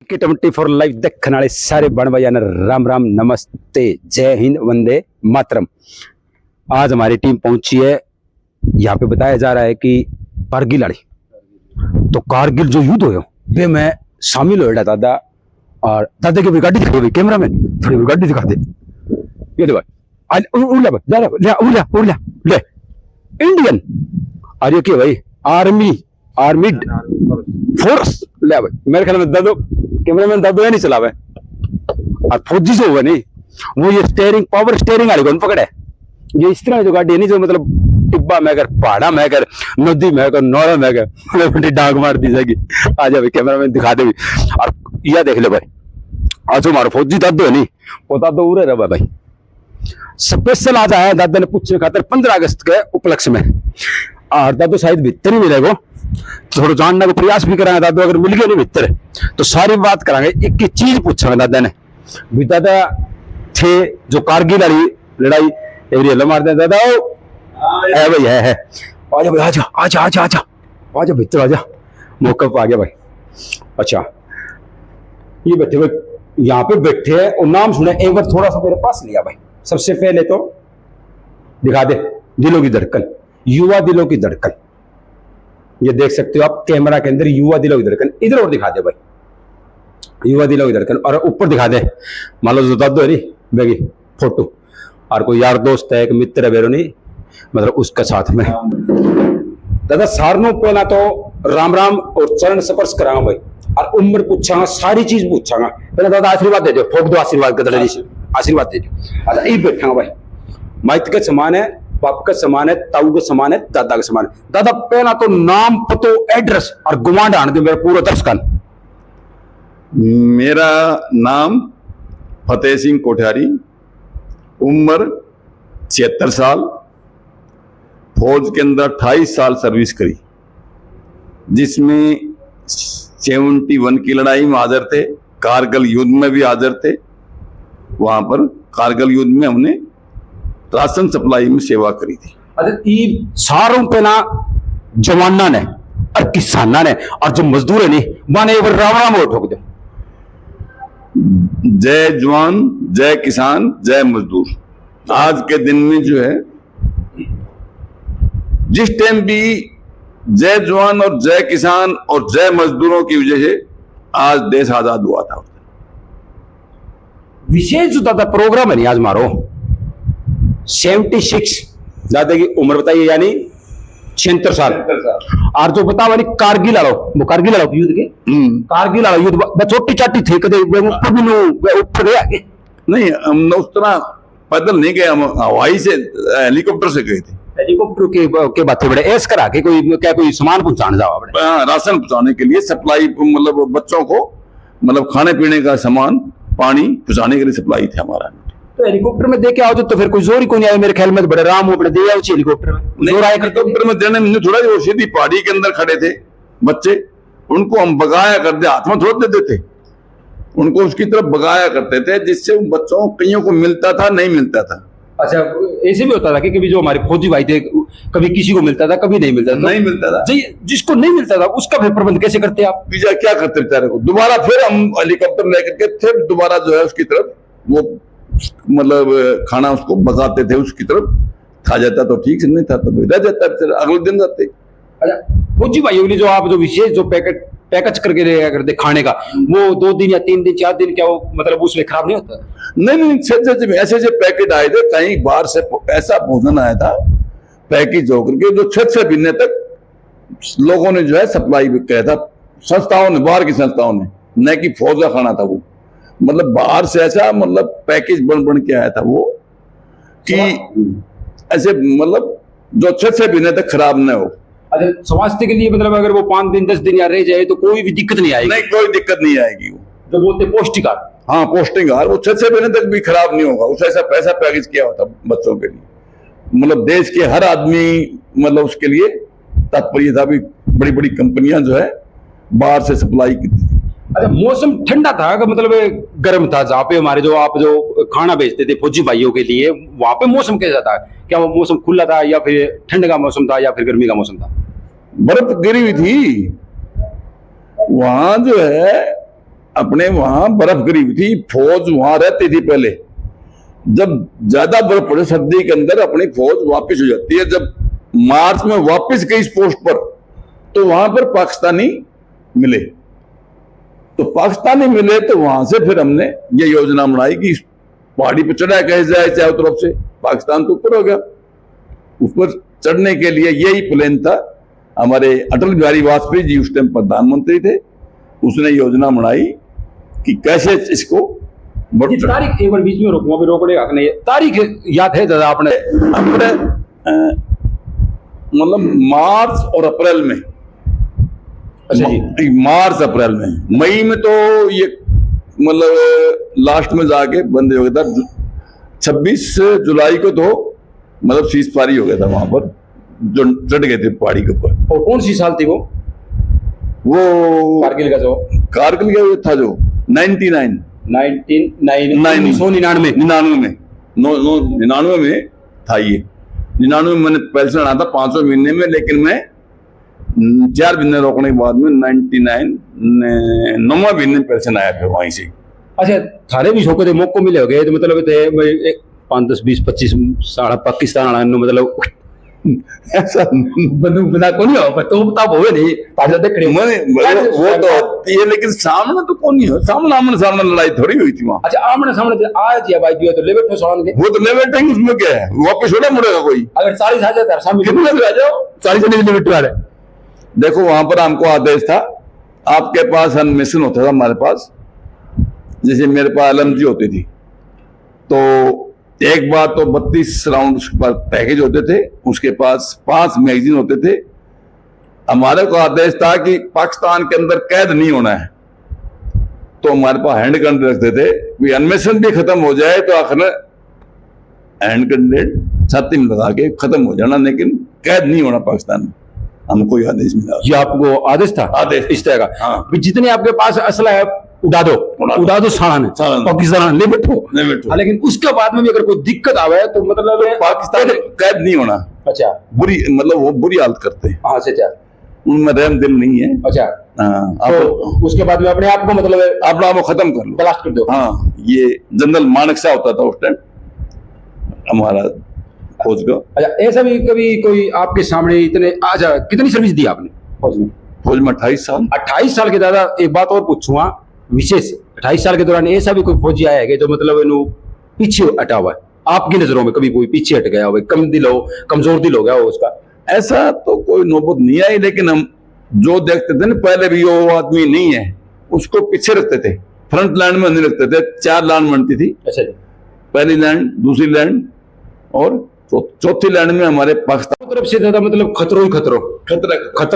24 live देखने वाले सारे बड़ भैया ने राम राम नमस्ते जय हिंद वंदे मातरम। आज हमारी टीम पहुंची है। यहाँ पे बताया जा रहा है कि कारगिल वाली तो कारगिल जो युद्ध हो वे मैं शामिल हो दादा और दादा की गाड़ी दिखा भाई कैमरा मैन थोड़ी गाड़ी दिखा दे। ये दे भाई उड़ला भाई उड़ला उड़ला ले इंडियन और ये क्या भाई आर्मी आर्मी फोर्स ले भाई मेरे ख्याल में दादो कैमरामैन दादो है नहीं चलावे और फौजी जो हुआ नहीं वो ये स्टेयरिंग पावर स्टेयरिंग वाले कौन पकड़े ये इस तरह जो गाड़ी है नहीं जो मतलब टिब्बा में कर पहाड़ा में कर नदी में कर नौरा में कर डांग मार दी जाएगी। आ जा भाई कैमरामैन दिखा दे भी और यह देख ले भाई आज हमारा फौजी दादो है नहीं वो दादो उड़े रहा भाई स्पेशल आज आया दादा ने पूछने खातर 15 अगस्त के उपलक्ष्य में और दादो शायद भीतर ही मिलेगा थोड़ा जानने का प्रयास भी कराएंगे दादो अगर मिल गया नहीं भीतर तो सारी बात कराएंगे। एक एक चीज पूछा दादा ने भी दादा थे जो कारगिल वाली लड़ाई एरिया मार दे दादा है भाई है आजा भाई आजा आजा आजा आजा आजा भीतर आजा मौका आ गया भाई। अच्छा ये बैठे हुए यहाँ पे बैठे हैं और नाम सुने एक बार थोड़ा सा मेरे पास लिया भाई। सबसे पहले तो दिखा दे दिलों की धड़कन युवा दिलों की धड़कन ये देख सकते हो आप कैमरा के अंदर युवा दिलों की धड़कन इधर और दिखा दे भाई युवा दिलों की धड़कन और ऊपर दिखा दे मान लो जो दादो है नी बेगी फोटो और कोई यार दोस्त है एक मित्र है बेरो नहीं मतलब उसके साथ में दादा सारनो पहला तो राम राम और चरण स्पर्श करांगा भाई और उम्र पूछांगा सारी चीज पूछांगा पहले दादा आशीर्वाद दे दो फोक दो आशीर्वाद का दादा जी आशीर्वाद दे दो। अच्छा ये बैठांगा भाई माइत के समान है बाप का समान है ताऊ का समान है दादा का समान है। दादा पहला तो नाम पतो एड्रेस और गुमान आने दो मेरा पूरा दर्शकन। मेरा नाम फतेह सिंह कोठारी उम्र 76 साल फौज के अंदर 28 साल सर्विस करी जिसमें 71 की लड़ाई में हाजिर थे कारगिल युद्ध में भी हाजिर थे। वहां पर कारगिल युद्ध में हमने राशन सप्लाई में सेवा करी थी। अच्छा ये सारों पे ना जवाना ने और किसाना ने और जो मजदूर है नहीं माने एक बार राम राम और ठोक दो। जय जवान जय किसान जय मजदूर। आज के दिन में जो है जिस टाइम भी जय जवान और जय किसान और जय मजदूरों की वजह से आज देश आजाद हुआ था। विशेष जो दादा प्रोग्राम है नहीं आज मारो 76 दादा की उम्र बताइए यानी 76 साल और जो बताओ वाली कारगिल आलो वो कारगिल आलो युद्ध के कारगिल आलो युद्ध छोटी चाटी थे कदे ऊपर भी ऊपर गया नहीं हम उस तरह पैदल नहीं गए हम हवाई से हेलीकॉप्टर से गए थे। हेलीकॉप्टर के बातें बड़े ऐस करा के कोई क्या कोई सामान पहुंचाने जाओ बड़े राशन पहुंचाने के लिए सप्लाई मतलब बच्चों को मतलब खाने पीने का सामान पानी पहुंचाने के लिए सप्लाई थे हमारा। तो हेलीकॉप्टर में दे के आओ तो फिर कोई जोर ही कोई नहीं आया मेरे ख्याल में तो बड़े राम अपने दे आओ हेलीकॉप्टर में जोर आया हेलीकॉप्टर में देने में थोड़ा वो सीधी पहाड़ी के अंदर खड़े थे बच्चे उनको हम बगाया करते हाथ में थोड़ा देते थे उनको उसकी तरफ बगाया करते थे जिससे उन बच्चों कईयों को मिलता था नहीं मिलता था। अच्छा ऐसे भी होता था कि कभी जो हमारे फौजी भाई थे कभी किसी को मिलता था कभी नहीं मिलता था नहीं मिलता था जिसको नहीं मिलता था उसका फिर प्रबंध कैसे करते आप बीजा क्या करते बेचारे को दोबारा फिर हम हेलीकॉप्टर लेकर के फिर दोबारा जो है उसकी तरफ वो मतलब खाना उसको बगाते थे उसकी तरफ खा जाता तो ठीक से नहीं था तो रह जाता फिर अगले दिन जाते। अच्छा फौजी भाइयों के लिए जो आप जो विशेष जो पैकेज करके ले करते खाने का वो 2 दिन या 3 दिन 4 दिन क्या वो मतलब उसमें खराब नहीं होता? नहीं ऐसे ऐसे पैकेट आए थे कहीं बाहर से ऐसा भोजन आया था पैकेज होकर के जो 6 महीने तक लोगों ने जो है सप्लाई भी किया था संस्थाओं ने बाहर की संस्थाओं ने न कि फौज का खाना था वो मतलब बाहर से ऐसा मतलब पैकेज बन के आया था वो कि ऐसे मतलब जो 6 महीने तक खराब न हो। अच्छा स्वास्थ्य के लिए मतलब अगर वो 5 दिन 10 दिन या रह जाए तो कोई भी दिक्कत नहीं आएगी? नहीं कोई दिक्कत नहीं आएगी वो जो बोलते पौष्टिक आहार। हाँ पौष्टिक आहार वो 6 महीने तक भी खराब नहीं होगा उस ऐसा पैसा पैकेज किया होता बच्चों के लिए मतलब देश के हर आदमी मतलब उसके लिए तात्पर्य था भी बड़ी बड़ी कंपनियां जो है बाहर से सप्लाई की थी। अच्छा मौसम ठंडा था मतलब गर्म था जहाँ पे हमारे जो आप जो खाना बेचते थे फौजी भाइयों के लिए वहां पे मौसम कैसा था? क्या वो मौसम खुला था या फिर ठंड का मौसम था या फिर गर्मी का मौसम था? बर्फ गिरी हुई थी वहां जो है अपने वहां बर्फ गिरी हुई थी, फौज वहां रहती थी पहले। जब ज्यादा बर्फ पड़े सर्दी के अंदर अपनी फौज वापस हो जाती है। जब मार्च में वापस गई इस पोस्ट पर, तो वहां पर पाकिस्तानी मिले। तो पाकिस्तानी मिले तो वहां से फिर हमने ये योजना बनाई कि इस पहाड़ी पर चढ़ा कैसे जाए चारों तरफ से। पाकिस्तान तो ऊपर हो गया, उस पर चढ़ने के लिए यही प्लान था। हमारे अटल बिहारी वाजपेयी जी उस टाइम प्रधानमंत्री थे, उसने योजना बनाई कि कैसे इसको ये तारीख एक बार बीच में रोकूंगा, रोकने का नहीं, तारीख याद है दादा आपने? अपने मतलब मार्च और अप्रैल में। अच्छा जी, मार्च अप्रैल में। मई में तो ये मतलब लास्ट में जाके बंद हो गया था। 26 जुलाई को तो मतलब सीजफायर हो गया था वहां पर, जो चढ़ गए थे पहाड़ी के ऊपर। और कौन सी साल थी वो कारगिल का कारगिल का था जो 1999 99 में था ये। 99 में मैंने पैसे चढ़ा था 500 महीने में, लेकिन मैं 4 महीने रोकने के बाद में 9वें महीने पैसे आया फिर वहीं से। अच्छा, थारे भी शौक थे, मौको मिले हो गए तो मतलब 5, 10, 20, 25 साल पाकिस्तान आने मतलब ऐसा बंदूक बना को नहीं हो, पर तो तब होवे नहीं ताजा देख रहे वो तो होती है, लेकिन सामने तो कौन नहीं हो। सामने आमने सामने लड़ाई थोड़ी हुई थी वहां। अच्छा, आमने सामने आज या भाई जो तो ले बैठो सामान के, वो तो ले बैठेंगे, उसमें क्या है, वापस थोड़ा मुड़ेगा कोई। अगर 40 आ जाता है सामने कितने भी आ जाओ, 40 जने ले बैठो रहे। देखो वहां पर हमको आदेश था, आपके पास मिशन होता था, हमारे पास जैसे मेरे पास LMG होती थी, तो एक बार तो 32 राउंड उसके पास पैकेज होते थे, उसके पास 5 मैगजीन होते थे। हमारे को आदेश था कि पाकिस्तान के अंदर कैद नहीं होना है, तो हमारे पास हैंड गन रखते थे। अन्वेषण भी खत्म हो जाए तो आखिर में हैंड ग्रेनेड छाती में लगा के खत्म हो जाना, लेकिन कैद नहीं होना पाकिस्तान में। हमको ये आदेश मिला। ये आपको आदेश था? आदेश इस तरह का। हाँ। जितने आपके पास असला है उड़ा दो सालान पाकिस्तान ले बैठो। लेकिन उसके बाद में भी अगर कोई दिक्कत आवे तो मतलब पाकिस्तान कैद नहीं होना। अच्छा, बुरी मतलब वो बुरी हालत करते हैं। हाँ से अच्छा, उनमें रहम दिल नहीं है। अच्छा हाँ, तो उसके बाद में अपने आप को मतलब अपना आप खत्म कर लो, ब्लास्ट कर दो। हाँ, ये जनरल मानक सा होता था उस टाइम हमारा फौज का। अच्छा, ऐसा भी कभी कोई आपके सामने इतने अच्छा कितनी सर्विस दी आपने फौज में? फौज में 28 साल। 28 साल के दादा, एक बात और पूछूंगा विशेष, 28 साल के दौरान ऐसा भी कोई फौजी आया है कि जो मतलब इन्हों पीछे हटा हुआ है आपकी नजरों में? कभी कोई पीछे हट गया हो, कम दिल हो, कमजोर दिल हो गया हो उसका? ऐसा तो कोई नौबत नहीं आई, लेकिन हम जो देखते थे ना पहले भी, वो आदमी नहीं है उसको पीछे रखते थे, फ्रंट लाइन में नहीं रखते थे। 4 लाइन बनती थी। अच्छा, पहली लाइन, दूसरी लाइन और चौथी लाइन में हमारे पाकिस्तान तरफ से ज्यादा मतलब खतरा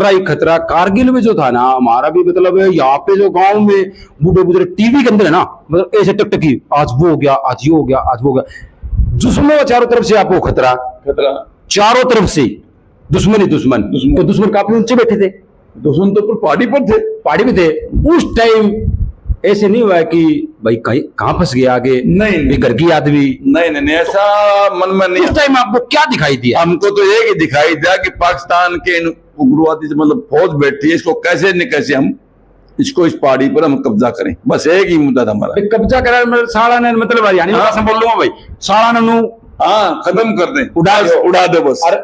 ही खतरा। कारगिल में जो था ना, हमारा भी मतलब यहाँ पे जो गांव में बूढ़े टीवी के अंदर है ना, मतलब ऐसे टकटकी, आज वो हो गया, आज ये हो गया, आज वो हो गया। दुश्मनों का चारों तरफ से आपको खतरा चारों तरफ से, दुश्मन तो दुश्मन काफी ऊंचे बैठे थे, दुश्मन तो पहाड़ी पर थे। उस टाइम ऐसे नहीं हुआ कि भाई कहाँ फंस गया आगे, नहीं घर की आदमी, नहीं ऐसा मन में नहीं। उस टाइम आपको क्या दिखाई दिया? हमको तो ये दिखाई दिया कि पाकिस्तान के उग्रवादी से मतलब फौज बैठी है, इसको कैसे न कैसे हम इसको इस पहाड़ी पर हम कब्जा करें, बस एक ही मुद्दा था हमारा। कब्जा करा साला ने मतलब यानी बोल लूंगा भाई, साला ने खत्म कर दें, उड़ा दो बस। और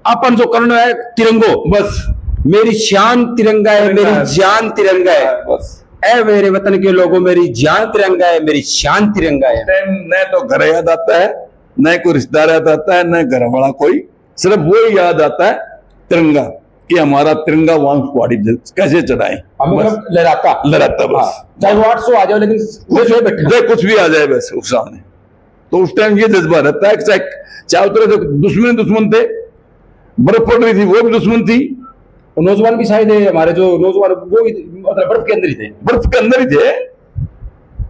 अपन जो करना है तिरंगो, बस मेरी शान तिरंगा है, मेरी जान तिरंगा है, बस ऐ मेरे वतन के लोगों मेरी जान तिरंगा है, मेरी शान तिरंगा है। न तो घर याद आता है, न कोई रिश्तेदार याद आता है, न घर वाला कोई, सिर्फ वो याद आता है तिरंगा, कि हमारा तिरंगा वहां पहाड़ी कैसे चढ़ाए, लहराता बस। चाहे वो 800 आ जाओ, लेकिन कुछ भी आ जाए बस उस सामने। तो उस टाइम ये जज्बा रहता है कि चारों तरफ दुश्मन थे, बर्फ पड़ रही थी वो भी दुश्मन थी, नौजवान भी शायद हमारे जो नौजवान वो मतलब बर्फ के अंदर ही थे,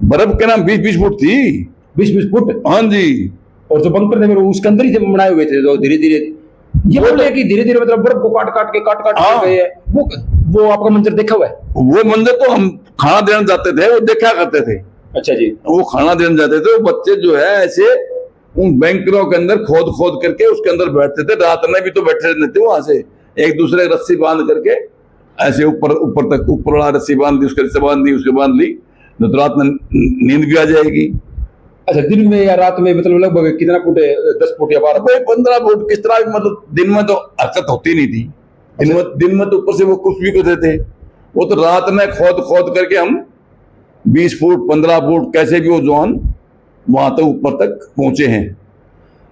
बर्फ के नाम 20-20 फुट थी, 20-20 फुट। हाँ जी। और जो बंकर थे उसके अंदर ही थे, बनाए हुए थे, जो धीरे धीरे ये बोले कि धीरे धीरे मतलब बर्फ को काट के गए हैं। वो आपका मंजर देखा हुआ है? वो मंजर तो हम खाना देने जाते थे, वो देखा करते थे। अच्छा जी। वो खाना देने जाते थे, वो बच्चे जो है ऐसे उन बैंकरों के अंदर खोद करके उसके अंदर बैठते थे, रात में भी तो बैठे रहते थे वहां से, एक दूसरे रस्सी बांध करके ऐसे ऊपर वाला रस्सी बांध दी, उसके रस्सी बांध दी, उसके बांध ली, तो रात में नींद भी आ जाएगी। अच्छा, दिन में या रात में मतलब लगभग कितना फुट है? 10 फुट या 12 कोई 15 फुट किस तरह भी, मतलब दिन में तो हरकत होती नहीं थी। दिन में तो ऊपर से वो कुछ भी करते थे, वो तो रात में खोद खोद करके हम 20 फुट 15 फुट कैसे भी वो जवान वहां तक ऊपर तक पहुंचे हैं।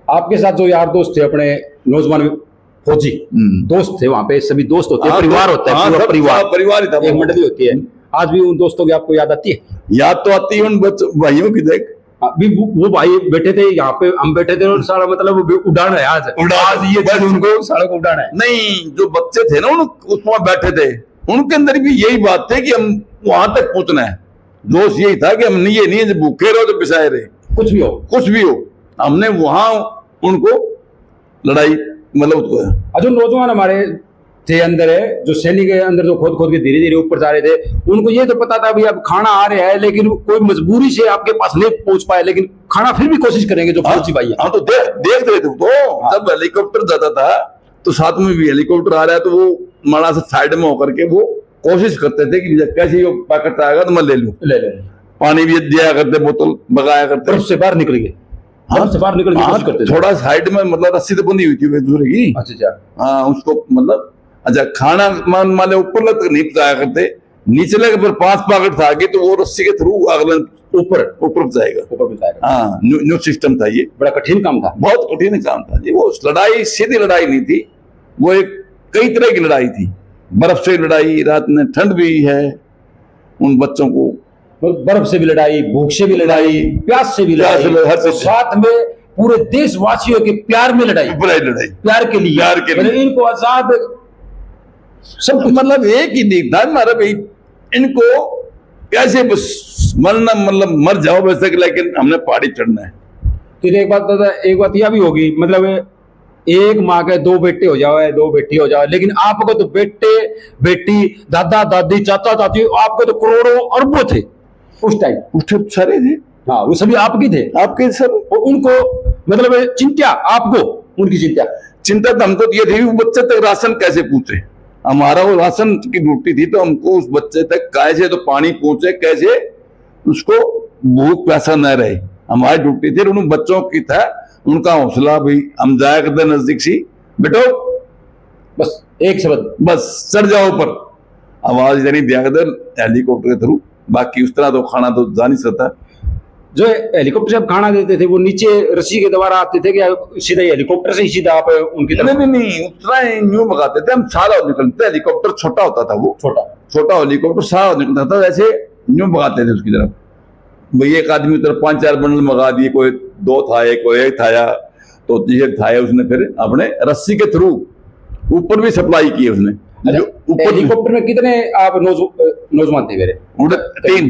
आपके साथ जो यार दोस्त थे अपने नौजवान फौजी दोस्त थे, वहां पे सभी दोस्त होते हैं, परिवार होता है, पूरा परिवार ही था, एक मंडली होती है। आज भी उन दोस्तों की आपको याद आती है? याद तो आती है उन भाइयों की। देख अभी वो भाई बैठे थे यहाँ पे, हम बैठे थे और सारा मतलब उड़ान है आज ये बस उनको सारा को उड़ाना है। नहीं, जो बच्चे थे ना उसमें बैठे थे, उनके अंदर भी यही बात थी कि हम वहां तक पहुंचना है। जोश यही था कि हम ये नहीं है भूखे रहो तो पिसाए रहे, कुछ भी हो। हमने वहां उनको लड़ाई मतलब जो नौजवान हमारे थे अंदर है, जो सैनिक के अंदर जो खोद खोद के धीरे धीरे ऊपर जा रहे थे, उनको ये तो पता था भाई अब खाना आ रहा है, लेकिन कोई मजबूरी से आपके पास नहीं पहुंच पाए, लेकिन खाना फिर भी कोशिश करेंगे जो फौजी भाई है। हाँ तो देख रहे थे तो जब हेलीकॉप्टर जाता था तो साथ में भी हेलीकॉप्टर आ रहा है तो वो माड़ा से साइड में होकर के वो कोशिश करते थे कि कैसे ये पैकेट आएगा तो मैं ले लूं। पानी भी दिया करते, बोतल बगाया करते, से बाहर निकल गए। हाँ, से बाहर निकल कोशिश करते थे। थोड़ा साइड में मतलब रस्सी तो बंधी हुई थी दूसरे की। अच्छा, हाँ उसको मतलब अच्छा खाना मान ले ऊपर तक नहीं पहुंचाया करते, निचले के फिर 5 पैकेट था आगे तो वो रस्सी के थ्रू अगले ऊपर पहुंचाएगा। हाँ न्यू सिस्टम था ये, बड़ा कठिन काम था, बहुत कठिन काम था जी। वो लड़ाई सीधी लड़ाई नहीं थी, वो एक कई तरह की लड़ाई थी। बर्फ से लड़ाई, रात में ठंड भी है, उन बच्चों को बर्फ से भी लड़ाई, भूख से भी लड़ाई, प्यास से भी लड़ाई, साथ में पूरे देशवासियों के प्यार में लड़ाई, प्यार के लिए इनको आजाद सब मतलब एक ही नहीं था हमारा भाई, इनको कैसे बस मरना मतलब मर जाओ वैसे, लेकिन हमने पहाड़ी चढ़ना है। फिर एक बात यह भी होगी, मतलब एक माँ के 2 बेटे हो जाओ, 2 बेटी हो जाओ, लेकिन आपको तो बेटे बेटी दादा दादी चाचा चाची आपको तो करोड़ों अरबों थे उस टाइम सारे थे। हाँ वो सभी आपकी थे, आपके सब। और उनको मतलब चिंता, आपको उनकी चिंता तो हमको ये थी बच्चे तक राशन कैसे पहुंचे। हमारा वो राशन की ड्यूटी थी, तो हमको उस बच्चे तक कैसे तो पानी पहुंचे, कैसे उसको भूख प्यासा न रहे, हमारी ड्यूटी थी। उन बच्चों की था उनका हौसला भाई, हम जाया करते नजदीक सी, बेटो बस एक शब्द, बस चढ़ जाओ ऊपर, आवाज देनी दिया करते हेलीकॉप्टर के थ्रू। बाकी उस तरह तो खाना तो जा नहीं सकता। जो हेलीकॉप्टर से आप खाना देते थे वो नीचे रस्सी के द्वारा आते थे क्या सीधा हेलीकॉप्टर से ही सीधा आप उनकी तरफ? नहीं उतना न्यू मंगाते थे हम, सारा निकलते। हेलीकॉप्टर छोटा होता था, वो छोटा हेलीकॉप्टर सारा निकलता था, वैसे न्यू मंगाते थे उसकी तरफ। भाई एक आदमी तरफ 5-4 बंडल मंगा दिए, कोई 2 था, कोई 1 था, तो एक था, उसने फिर अपने रस्सी के थ्रू ऊपर भी सप्लाई की उसने। हेलीकॉप्टर में कितने आप नौजवान थे मेरे?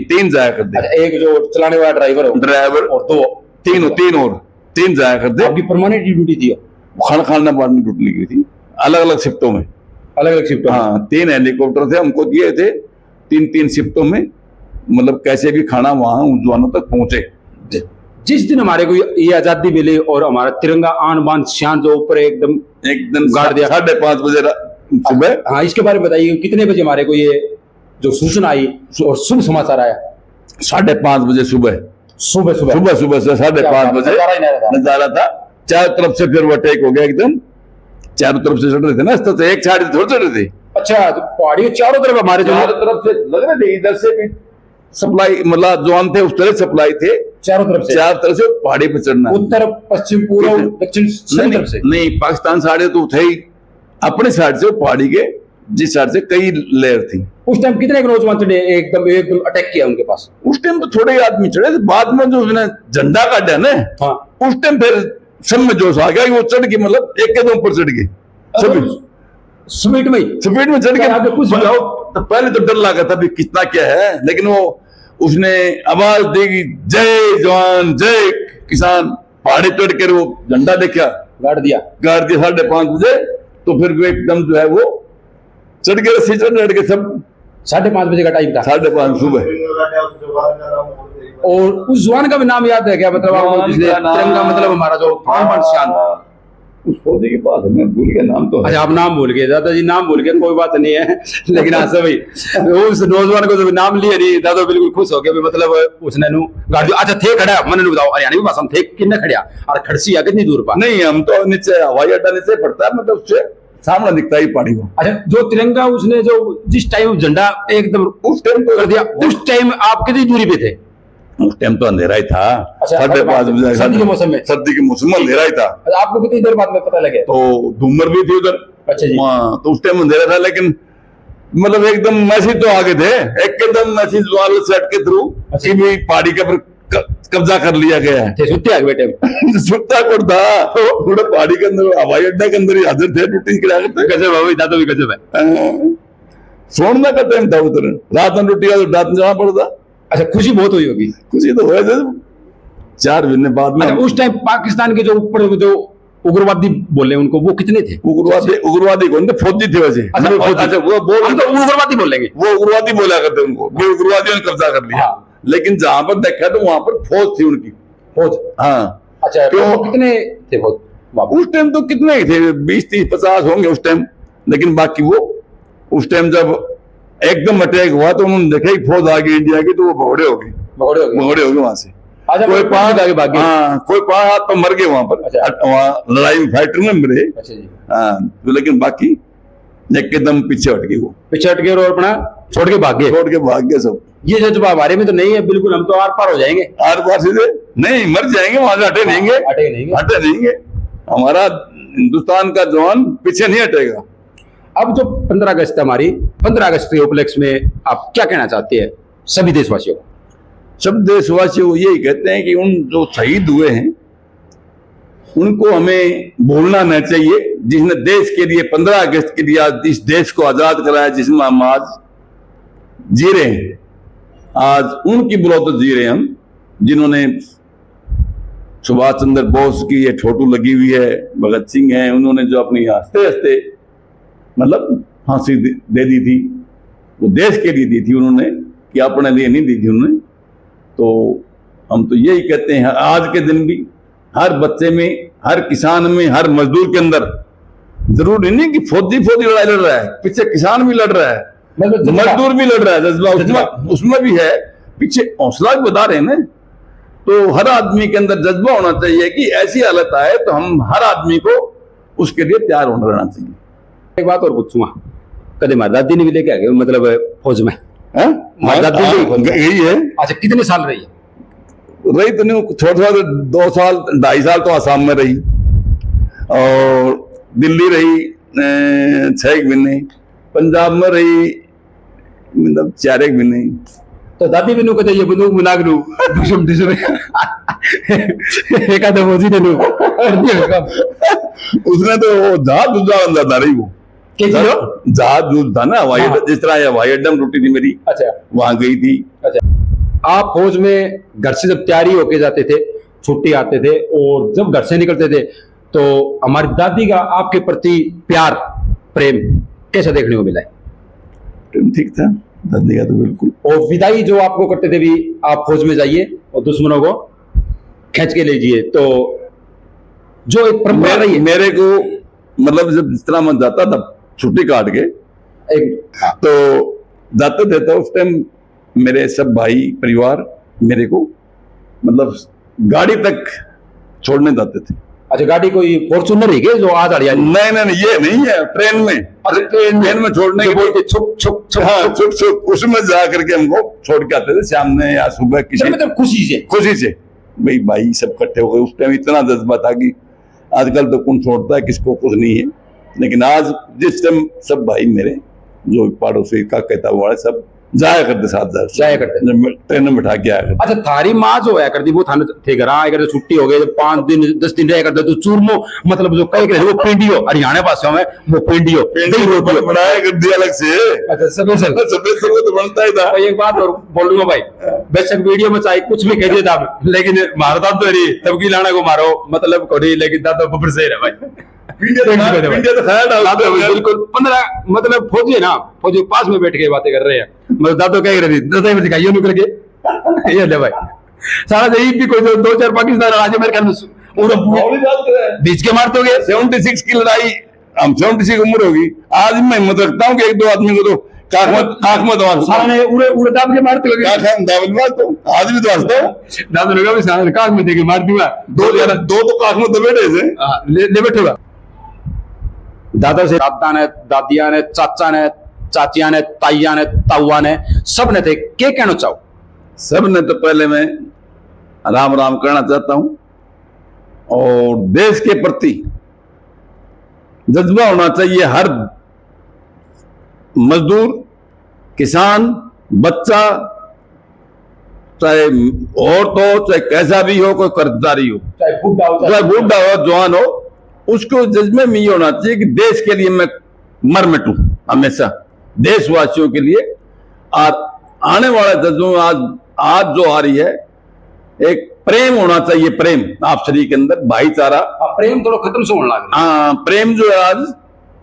3 जाया करते। एक जो चलाने वाला ड्राइवर और 2 तीन जाया करते। आपकी परमानेंट ड्यूटी थी? खाना बांटने ड्यूटी लगी थी, अलग अलग शिफ्टों में। हाँ 3 हेलीकॉप्टर थे, हमको दिए थे 3 शिफ्टों में, मतलब कैसे भी खाना वहां उन जवानों तक पहुंचे। जिस दिन हमारे को ये आजादी मिली और हमारा तिरंगा आन बान शान जो ऊपर एकदम गाड़ दिया 5:30 बजे सुबह। हाँ इसके बारे में बताइए, कितने बजे हमारे को ये जो सूचना आई और शुभ समाचार आया? 5:30 बजे सुबह से 5:30 बजे नजारा था। चारों तरफ से फिर वो अटैक हो गया, एकदम चारों तरफ से चढ़ रहे थे ना, इस तरह से एक साइड थोड़ी चढ़ रहे थे। अच्छा, तो पहाड़ी चारों तरफ हमारे चारों तरफ से लग रहे थे, इधर से भी सप्लाई मतलब जवान थे, उस तरह सप्लाई थे चारों तरफ से पहाड़ी पे चढ़ना, उत्तर पश्चिम पूर्व दक्षिण तरफ से नहीं। पाकिस्तान साइड तो थे ही, अपने साइड से पहाड़ी के जिस साइड से कई लेयर थी। उस टाइम कितने नौजवान चढ़े? एकदम अटैक किया उनके पास? उस टाइम तो थोड़े आदमी चढ़े थे, बाद में जो उसने झंडा काटा ना, हाँ उस टाइम फिर सब में जोश आ गया, वो चढ़ के मतलब एक के 2 ऊपर चढ़ गए, स्पीड में चढ़ के। कुछ तो पहले तो डर लगा था भी कितना क्या है, लेकिन वो उसने आवाज देगी जय जवान जय किसान, पहाड़ी चढ़ कर वो झंडा देखा, गाड़ दिया 5:30 बजे। तो फिर वो एकदम जो है वो चढ़ के रस्सी चढ़ के सब 5:30 बजे का टाइम था, 5:30 सुबह। और उस जवान का भी नाम याद है क्या? मतलब तिरंगा मतलब हमारा जो उस फौजी के पास है, मैं भूल गया नाम तो है। अच्छा, आप नाम भूल गए दादाजी, नाम भूल गए, कोई बात नहीं है। लेकिन हाँ भाई, उस नौजवान को जब नाम लिया नहीं दादा बिल्कुल खुश हो गया भी, मतलब उसने नु गाड़ी, अच्छा थे खड़ा, मैंने बताओ हरियाणवी भाषा में थे किन्ने खड़िया और खड़सी आ कितनी दूर पा? नहीं, हम तो नीचे हवाई अड्डा नीचे पड़ता है, मतलब उससे सामने दिखता ही पहाड़ी को। अच्छा, जो तिरंगा उसने जो जिस टाइम झंडा एकदम उस टाइम तो कर दिया, उस टाइम आप कितनी दूरी पे थे? उस टाइम तो अंधेरा ही था। अच्छा, 5:30 बजे, सर्दी के मौसम में? सर्दी के मौसम में अंधेरा ही था। अच्छा, आपको कितनी देर बाद में पता लगे? तो धूमर भी थी उधर। अच्छा जी। हाँ, तो उस टाइम अंधेरा था, लेकिन मतलब एकदम मैसेज तो आगे थे, एकदम मैसेज वाले सेट के थ्रू अच्छा। कि भी पहाड़ी के ऊपर कब्जा कर लिया गया है। थे सुत्ते आगे बेटे? सुत्ता कौन था, थोड़ा पहाड़ी के अंदर हवाई अड्डा के अंदर ही हाजिर थे, ड्यूटी करा करते। गजब है भाई, दादा भी गजब है। सोने का टाइम था उधर, रात में ड्यूटी तो रात में जाना पड़ता। अच्छा, खुशी बहुत हुई होगी? खुशी तो हुए थे 4 महीने बाद में। अच्छा, उस टाइम पाकिस्तान के जो ऊपर जो उग्रवादी बोले उनको, वो कितने थे? उग्रवादी कौन थे? फौजी थे वैसे। अच्छा, फौजी। अच्छा, वो बोल, हम तो उग्रवादी बोलेंगे। वो उग्रवादी बोला करते उनको, ये उग्रवादियों ने कब्जा कर लिया। हाँ। लेकिन जहां पर देखा तो वहां पर फौज थी उनकी। फौज? हाँ। अच्छा, क्यों? तो कितने थे फौज? उस टाइम तो कितने ही थे, 20, 30, 50 होंगे उस टाइम। लेकिन बाकी वो उस टाइम जब एकदम अटैक हुआ तो उन्होंने देखा ही फौज आ गई इंडिया की, तो वो भगोड़े हो गए। भगोड़े हो गए वहां से। अच्छा, कोई पांच आगे भाग गए? हाँ, कोई 5 हाथ तो मर गए वहां पर। अच्छा। वहां लड़ाई में फाइटर में मरे। अच्छा जी। हाँ, तो लेकिन बाकी एकदम पीछे हट गई, वो पीछे हट गए और अपना छोड़ के भाग गए। छोड़ के भाग गए सब। ये जज्बा हमारे में तो नहीं है बिल्कुल, हम तो आर पार हो जाएंगे। आर पार सीधे नहीं, मर जाएंगे वहां से, हटे नहीं हटे नहीं गए। हटे नहीं। हमारा हिंदुस्तान का जवान पीछे नहीं हटेगा। अब जो 15 अगस्त हमारी, 15 अगस्त के उपलक्ष्य में आप क्या कहना चाहते हैं सभी देशवासियों को? सब देशवासियों को यही कहते हैं कि उन जो शहीद हुए हैं उनको हमें भूलना नहीं चाहिए, जिसने देश के लिए 15 अगस्त के लिए आज इस देश को आजाद कराया, जिसमें हम आज जी रहे हैं। आज उनकी बदौलत जी रहे हैं हम, जिन्होंने सुभाष चंद्र बोस की ये फोटो लगी हुई है, भगत सिंह है, उन्होंने जो अपनी हंसते हंसते मतलब फांसी दे दी थी, वो देश के लिए दी थी उन्होंने, कि अपने लिए नहीं दी थी उन्होंने। तो हम तो यही कहते हैं, आज के दिन भी हर बच्चे में, हर किसान में, हर मजदूर के अंदर, जरूरी नहीं कि फौजी लड़ाई लड़ रहा है, पीछे किसान भी लड़ रहा है, मजदूर भी लड़ रहा है, जज्बा उसमें भी है, पीछे हौसला भी बता रहे हैं ना। तो हर आदमी के अंदर जज्बा होना चाहिए कि ऐसी हालत आए तो हम हर आदमी को उसके लिए तैयार होना रहना चाहिए। एक बात और पूछूंगा, कभी हमारी दादी ने भी लेके आ गए मतलब फौज में? यही है। अच्छा, कितने साल रही है? रही तो नहीं, थोड़ा 2 साल 2.5 साल तो आसाम में रही, और दिल्ली रही 6 महीने, पंजाब में रही मतलब 4 महीने। तो दादी भी नु कहते ये बंदूक मिला लू दुश्मन एक आधा फौजी ने लू उसने तो वो जहाज दूसरा बंदा था रही, वो जहाज दूध था ना हवाई अड्डा, जिस तरह हवाई अड्डा में रोटी थी मेरी। अच्छा, वहां गई थी। अच्छा, आप फौज में घर से जब तैयारी होके जाते थे, छुट्टी आते थे, और जब घर से निकलते थे तो हमारी दादी का आपके प्रति प्यार, प्रेम कैसा देखने को मिला है? ठीक था दादी का तो बिल्कुल। और विदाई जो आपको करते थे भी, आप फौज में जाइए और दुश्मनों को खींच के लीजिए, तो जो एक परंपरा रही है मेरे को, मतलब जब जिस तरह मैं जाता था छुट्टी काट के तो जाते थे, तो उस टाइम मेरे सब भाई परिवार मेरे को मतलब गाड़ी तक छोड़ने जाते थे। अच्छा, गाड़ी कोई फॉर्च्यूनर ही है जो आज हरियाणा? नहीं, ये नहीं है, ट्रेन में। अच्छा, ट्रेन में छोड़ने के बोलते छुप छुप छुप, हाँ, छुप छुप, उसमें जा करके हमको छोड़ के आते थे शाम में या सुबह, किसी मतलब खुशी से भाई सब इकट्ठे हो गए। उस टाइम इतना जज्बा था कि आजकल तो कौन छोड़ता है, किसको कुछ नहीं है, लेकिन आज जिस टाइम सब भाई मेरे जो पड़ोसी का कहता हुआ सब जाया करते, साथ जाया करते, ट्रेन में बैठा के आया करते। अच्छा, थारी माँ जो है करती वो थाने थे घर आए करते, छुट्टी हो गई जब 5 दिन 10 दिन रह करते तो चूरमो मतलब जो कह वो पिंडियो, हरियाणा भाषा में वो पिंडियो बनाया कर दिया अलग से। अच्छा, स्पेशल तो बनता ही था। एक बात और बोलूंगा भाई, बेशक वीडियो में चाहे कुछ भी कह दिया था, लेकिन मारता तो नहीं तब की लाना को मारो मतलब कोई, लेकिन दादा बबर से है भाई। बिल्कुल 15 मतलब फौजी है ना, फौजी पास में बैठ के बातें कर रहे हैं, मतलब दादो कह रही थी दादा दिखाइए निकल के ये ले भाई सारा यही भी कोई 2-4 पाकिस्तान आज मेरे ख्याल में मामूली बात कर रहे हैं। बीच के मार दोगे। 76 की लड़ाई, हम 76 उम्र होगी, आज मैं हिम्मत रखता हूँ कि एक दो आदमी को तो काख में दबा सकता हूँ। सामने उड़े उड़े दाब के मारते लोगे। आज भी दबा सकता हूँ। दाब लोगे भी सामने काख में देके मार दूंगा। दो तो काख में दबे रहे थे। ले बैठोगा। दादा से दादा ने, दादिया ने, चाचा ने, चाचिया ने, ताइया ने, ताऊआ ने, सब ने थे। क्या कहना चाहो? सब ने तो पहले मैं राम राम करना चाहता हूँ, और देश के प्रति जज्बा होना चाहिए हर मजदूर, किसान, बच्चा, चाहे औरत हो, चाहे कैसा भी हो, कोई कर्जदारी हो, चाहे बूढ़ा हो, चाहे बूढ़ा हो, जवान हो, उसको जज्बे में ये होना चाहिए कि देश के लिए मैं मर मिटूं हमेशा, देशवासियों के लिए। और आने वाले जज्बों आज जो आ रही है, एक प्रेम होना चाहिए, प्रेम आप शरीर के अंदर, भाईचारा। प्रेम थोड़ा खत्म से होने लगा। हाँ, प्रेम जो है आज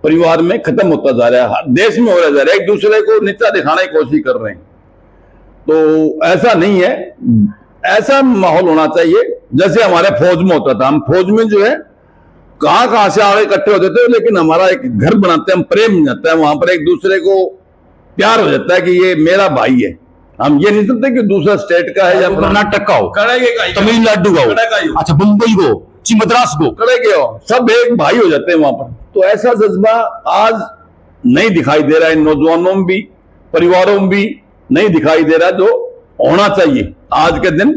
परिवार में खत्म होता जा रहा है, देश में हो रहा जा रहा है, एक दूसरे को नीचा दिखाने की कोशिश कर रहे हैं। तो ऐसा नहीं है, ऐसा माहौल होना चाहिए जैसे हमारे फौज में होता था। हम फौज में जो है कहां से आगे इकट्ठे होते थे, लेकिन हमारा एक घर बनाते हैं, हम प्रेम हो जाता है, वहां पर एक दूसरे को प्यार हो जाता है कि ये मेरा भाई है। हम ये नहीं समझते कि दूसरा स्टेट का है या कर्नाटक का हो, कड़े का, तमिलनाडु का हो, अच्छा मुंबई को, मद्रास को, कड़े के हो, सब एक भाई हो जाते हैं वहां पर। तो ऐसा जज्बा आज नहीं दिखाई दे रहा है, नौजवानों में भी, परिवारों में भी नहीं दिखाई दे रहा, जो होना चाहिए। आज के दिन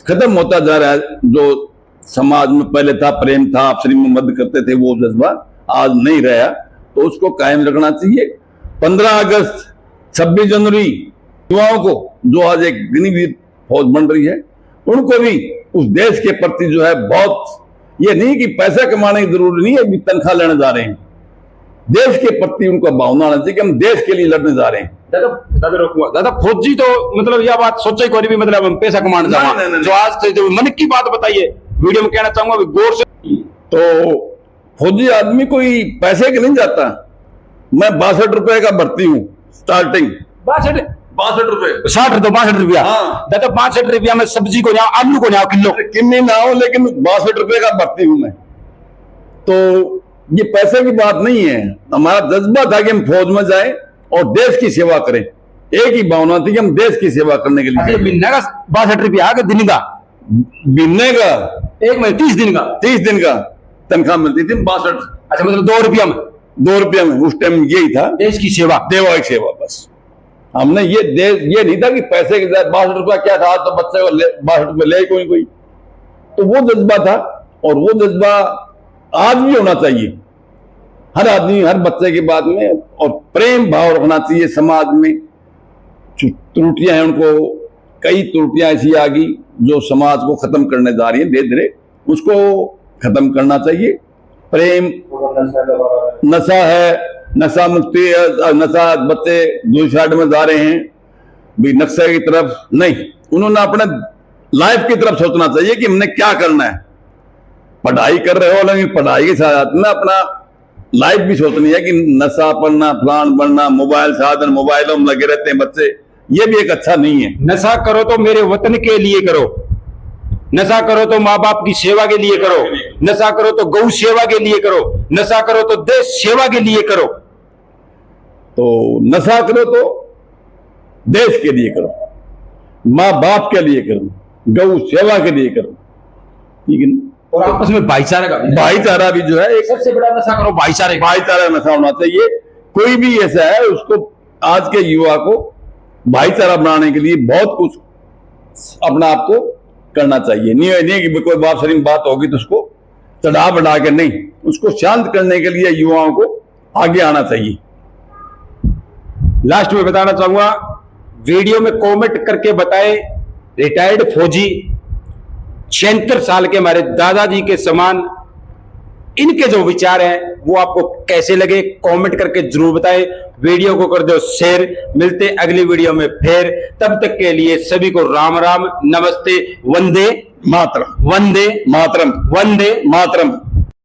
खत्म होता जा रहा है। जो समाज में पहले था, प्रेम था, आपसी में मदद करते थे, वो जज्बा आज नहीं रहा, तो उसको कायम रखना चाहिए। 15 अगस्त, 26 जनवरी युवाओं को जो आज एक अग्निवीर फौज बन रही है, उनको भी उस देश के प्रति जो है बहुत, ये नहीं कि पैसा कमाने की जरूरत नहीं है कि तनख्वाह लेने जा रहे हैं, देश के प्रति उनका भावना आना चाहिए कि हम देश के लिए लड़ने जा रहे हैं। दादा फौजी तो मतलब यह बात सोचा ही कोई भी, मतलब हम पैसा कमाने जा रहे हैं। जो आज तो मन की बात बताइए, वीडियो में कहना चाहूंगा गौर से। तो फौजी आदमी कोई पैसे के नहीं जाता। मैं 62 रुपए का भर्ती हूँ, स्टार्टिंग 62 रुपए, 62 रुपया। हाँ। दादा 62 रुपया में सब्जी को जाओ, आलू को जाओ किलो, किन्नी ना हो, लेकिन 62 रुपए का भर्ती हूं मैं। तो ये पैसे की बात नहीं है, हमारा जज्बा था कि हम फौज में जाएं और देश की सेवा करें। एक ही भावना थी कि हम देश की सेवा करने के लिए। महीने का 62 रुपया आगे दिन का, महीने का एक महीने 30 दिन का, 30 दिन का तनख्वाह मिलती थी 62। अच्छा मतलब 2 रुपया में, 2 रुपया में उस टाइम यही था, देश की सेवा, देवा की सेवा। बस हमने ये नहीं था कि पैसे के साथ 62 रुपया क्या था तो बच्चे को 62 रुपये ले कोई। तो वो जज्बा था, और वो जज्बा आज भी होना चाहिए हर आदमी, हर बच्चे के बाद में, और प्रेम भाव रखना चाहिए समाज में। जो त्रुटियां हैं, उनको कई त्रुटियां ऐसी आ गई जो समाज को खत्म करने जा रही है, धीरे धीरे उसको खत्म करना चाहिए। प्रेम, नशा है, नशा मुक्ति है, नशा बच्चे दूसरी साइड में जा रहे हैं भी, नक्शे की तरफ नहीं, उन्होंने अपने लाइफ की तरफ सोचना चाहिए कि हमने क्या करना है। पढ़ाई कर रहे हो, लेकिन पढ़ाई के साथ में अपना लाइफ भी सोचनी है कि नशा पढ़ना, प्लान बनना, मोबाइल साधन, मोबाइलों में लगे रहते हैं बच्चे, ये भी एक अच्छा नहीं है। नशा करो तो मेरे वतन के लिए करो, नशा करो तो माँ बाप की सेवा के लिए करो, नशा करो तो गौ सेवा के लिए करो, नशा करो तो देश सेवा के लिए करो। तो नशा करो तो देश के लिए करो, माँ बाप के लिए करो, गौ सेवा के लिए करो, ठीक है ना। और आपस में भाईचारा भी जो है एक सबसे बड़ा नशा करो, भाईचारा नशा होना चाहिए। कोई भी ऐसा है, उसको आज के युवा को भाईचारा बनाने के लिए बहुत कुछ अपना आप को करना चाहिए। नहीं कि कोई बात शरीफ बात होगी तो उसको चढ़ा बढ़ा के नहीं, उसको शांत करने के लिए युवाओं को आगे आना चाहिए। लास्ट में बताना चाहूंगा, वीडियो में कमेंट करके बताएं, रिटायर्ड फौजी 76 साल के हमारे दादाजी के समान, इनके जो विचार हैं वो आपको कैसे लगे, कमेंट करके जरूर बताएं। वीडियो को कर दो शेयर। मिलते अगली वीडियो में फिर, तब तक के लिए सभी को राम राम, नमस्ते, वंदे मातरम, वंदे मातरम, वंदे मातरम।